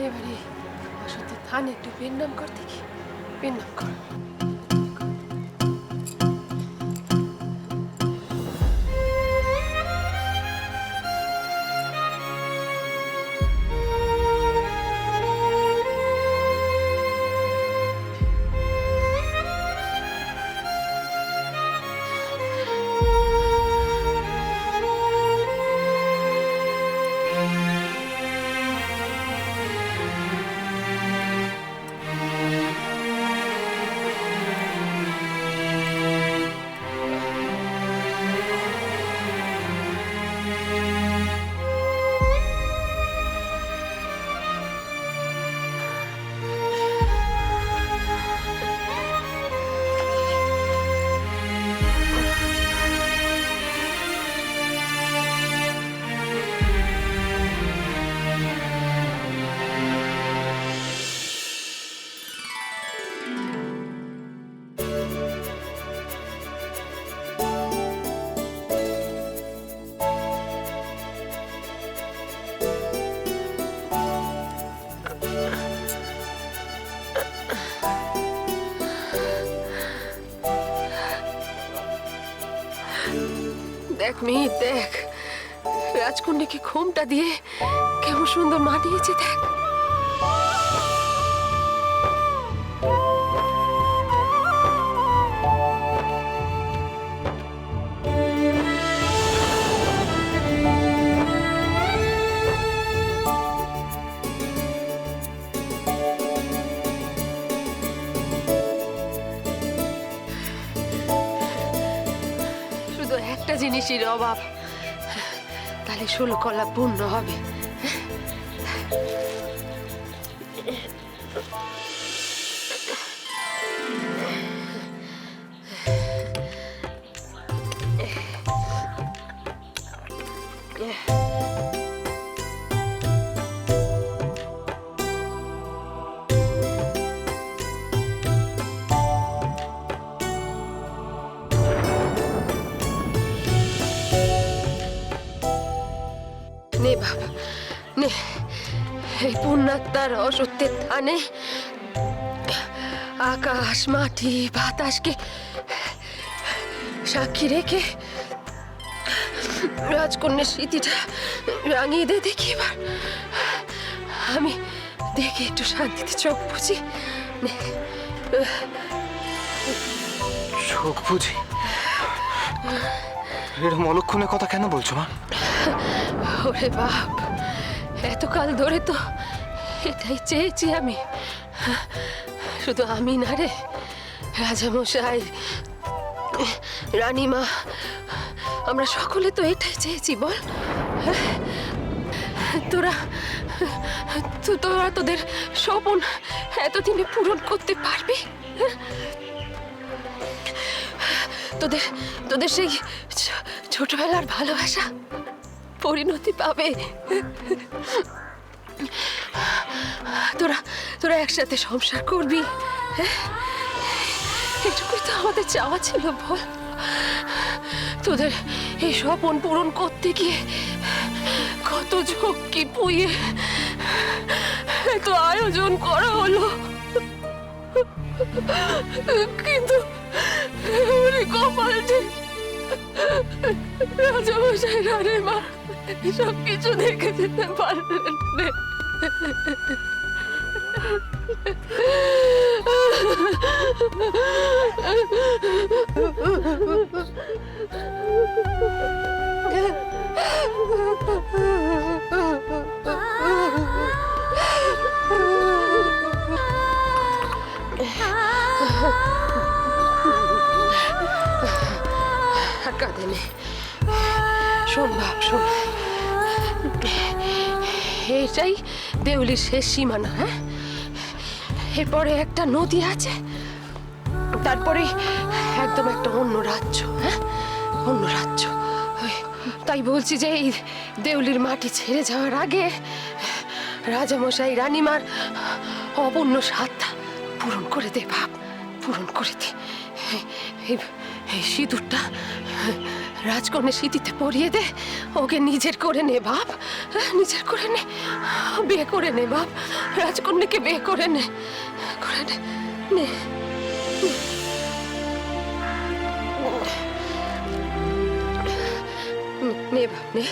এবারে সত্যি থানে একটু পেন নাম কর দেখি, পেন নাম কর। দেখ মিহির, দেখ রাজকন্যাকে ঘোমটা দিয়ে কেমন সুন্দর মানিয়েছে দেখ। শুধু একটা জিনিসের অভাব, তাহলে 16 কলা পূর্ণ হবে। নে বাবা নে, এই পুণ্যাত্মার অসত্যের থানে আকাশ মাটি বাতাসকে সাক্ষী রেখে রাজকন্যার স্মৃতিটা রাঙিয়ে দে দেখি। এবার আমি দেখে একটু শান্তিতে চোখ বুঝি। চোখ বুঝি? এরকম অলক্ষণের কথা কেন বলছো মা? ওরে বাপ, এতকাল ধরে তো এটাই চেয়েছি আমি। শুধু আমি না রে, রাজামশাই, রানীমা, আমরা সকলে তো এটাই চেয়েছি বল। তোরা তোদের স্বপ্ন এতদিনে পূরণ করতে পারবি? তোদের সেই ছোটবেলার ভালোবাসা পরিণতি পাবে। তোরা একসাথে সংসার করবি, এটুকুই তো আমাদের চাওয়া ছিল বল। তোদের এই স্বপ্ন পূরণ করতে গিয়ে কত ঝক্কি পুয়ে এত আয়োজন করা হলো, কিন্তু কপাল যে রাজামশাই রানীমা সব কিছু দেখে যেতে পারলেন। কাঁদে শোন বাপ, শোন, এটাই দেউলির শেষ সীমানা। হ্যাঁ, এরপরে একটা নদী আছে, তারপরে একদম একটা অন্য রাজ্য। হ্যাঁ, অন্য রাজ্য। তাই বলছি যে এই দেউলির মাটি ছেড়ে যাওয়ার আগে রাজামশাই রানীমার অপূর্ণ সাধটা পূরণ করে দে বাপ, পূরণ করে দে। এই সিঁদুরটা রাজকন্যা স্মৃতিতে পরিয়ে দে, ওকে নিজের করে নে বাপ, নিজের করে নে, বিয়ে করে নে বাপ, রাজকন্যাকে বিয়ে করে নে, করে নে, নে। নে বাপ নে।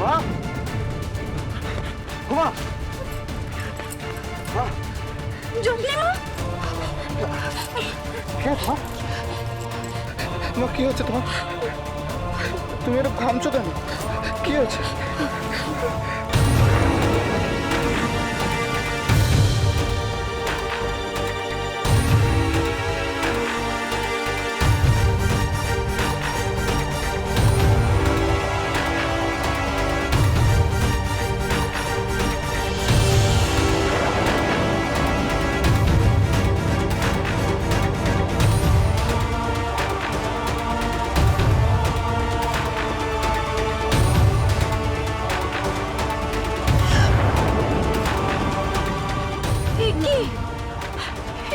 মা, মা, মা, কে মা? মা, কি হচ্ছে তোমার? তুমি এরকম ঘামছো কেন? কি হচ্ছে?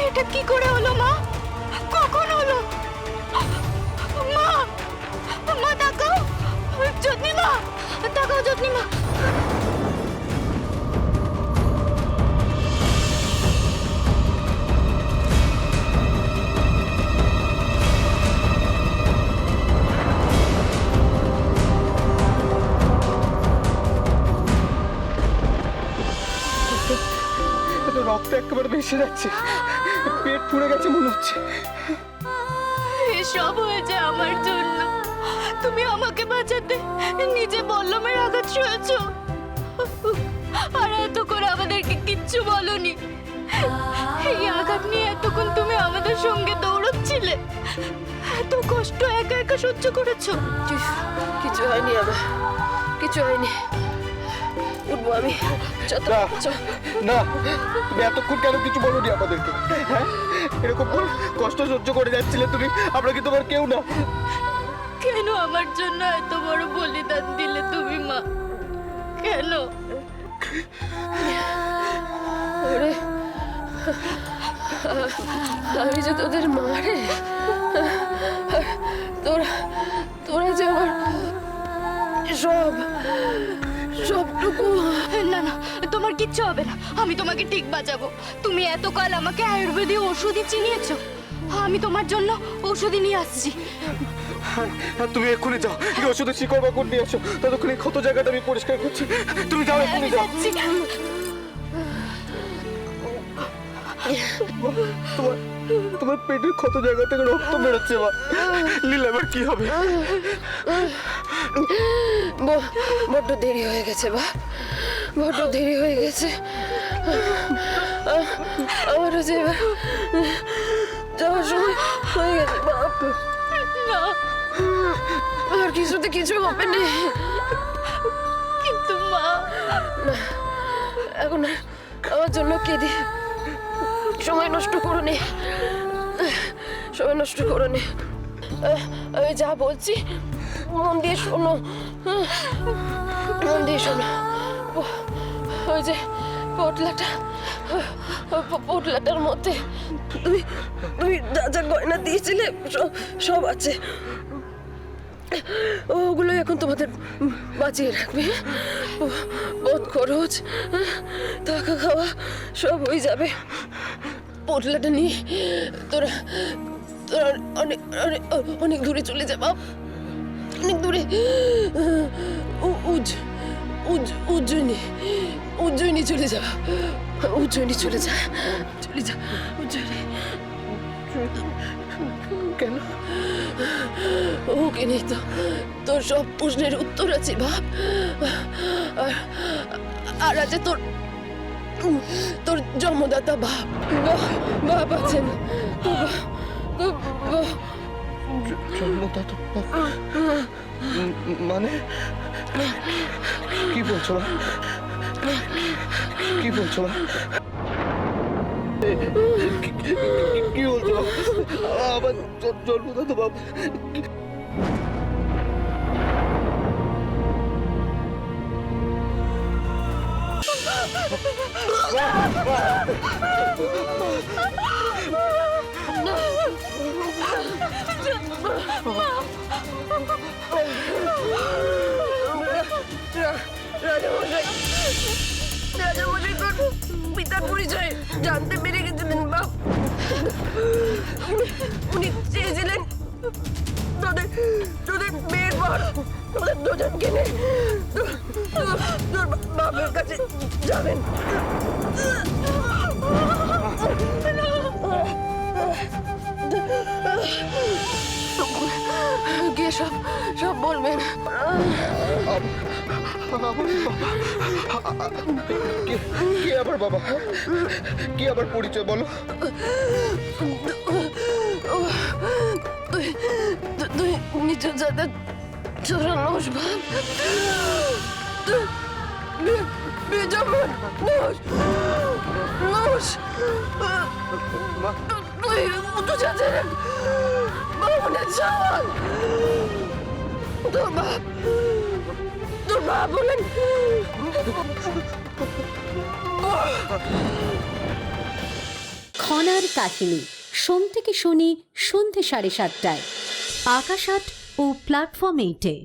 এটা কি করে হলো মা? কখন হলো? মা, মা তাকাও, যত্নী মা, তাকাও যত্নী মা। রক্ত একেবারে ভেসে যাচ্ছে, পেট পুড়ে গেছে মনে হচ্ছে। এসব হয়েছে আমার জন্য। তুমি আমাকে বাঁচাতে নিজে বল্লমের আঘাত সয়েছ, আর এত করে আমাদেরকে কিচ্ছু বলনি। এই আঘাত নিয়ে এতক্ষণ তুমি আমাদের সঙ্গে দৌড়চ্ছিলে, এত কষ্ট একা একা সহ্য করেছো। কিছু হয়নি আমার, কিছু হয়নি, উঠবো আমি। না, না, তুমি এতক্ষণ কেন কিছু বলোনি আমাদেরকে? হ্যাঁ, এরকম কষ্ট সহ্য করে যাচ্ছিলে তুমি, আমরা কি তোমার কেউ না? কেন আমার জন্য এত বড় বলিদান দিলে তুমি মা? কেন? ওরে, আমি যে তোদের মারে, তোরা যে আমার সবটুকু। না না, তোমার কিচ্ছু হবে না, আমি তোমাকে ঠিক বাঁচাবো। তুমি এতকাল আমাকে আয়ুর্বেদীয় ওষুধই চিনিয়েছো, আমি তোমার জন্য ওষুধই নিয়ে আসছি। তুমি এক্ষুনি যাও, এই ওষুধের শিকড় বাকড় নিয়ে এসো, ততক্ষণ এই ক্ষত জায়গাটা আমি পরিষ্কার করছি। তুমি যাও, এক্ষুনি আমি যাও। যাচ্ছি। তোমার পেটের ক্ষত জায়গা থেকে রক্ত বেরোচ্ছে মা। লীলা, এবার কি হবে? বড্ড দেরি হয়ে গেছে বাপ, বড্ড দেরি হয়ে গেছে। আমারও যে এবার যাওয়ার সময় হয়ে গেছে বাপ। না, আর কিছুতে কিছু হবে না। কিন্তু মা, না, এখন আর আমার জন্য কেঁদে সময় নষ্ট করো নে, সময় নষ্ট করো নে। আমি যা বলছি মন দিয়ে শোনো, মন দিয়ে শোনো। ওই যে পোটলাটার মধ্যে তুমি যা যা গয়না দিয়েছিলে সব আছে। ওগুলো এখন তোমাদের বাঁচিয়ে রাখবে। পথ খরচ, থাকা খাওয়া সব হয়ে যাবে। পোটলাটা নিয়ে তোরা তোরা অনেক অনেক অনেক দূরে চলে যা বাপ, অনেক দূরে। উজ্জয়িনী উজ্জয়িনী চলে যা, উজ্জয়িনী চলে যা, চলে যা উজ্জয়িনী। কেন? ওকে নেই তো তোর সব প্রশ্নের উত্তর আছে বাপ। আর আছে তোর তোর জন্মদাতা বাপ। বাপ আছেন জন্মদাতা মানে কি বলছো? কি বলছো? কি বলছো? আমার জন্মদাতা বাপ? রাজামশাই তোর পিতার পরিচয় জানতে পেরে গেছিলেন বাপ। উনি চেয়েছিলেন তোদের বিয়ের পর তোদের দুজনকে নিয়ে তোর বাপের কাছে যাবেন। গিয়ে সব বলবেন। কে আবার বাবা? কি আবার পরিচয় বলো? তুই নিজের যাতে চোরানোস ভাব, বেজমান নোস নোস। তুই উঠু যাচ্ছে বামনের চাওয়াল। তোর বাপ বলেন খনার কাহিনী সোম থেকে শনি সন্ধ্যে 7:30টায় আকাশ 8 ও প্ল্যাটফর্ম 8-এ।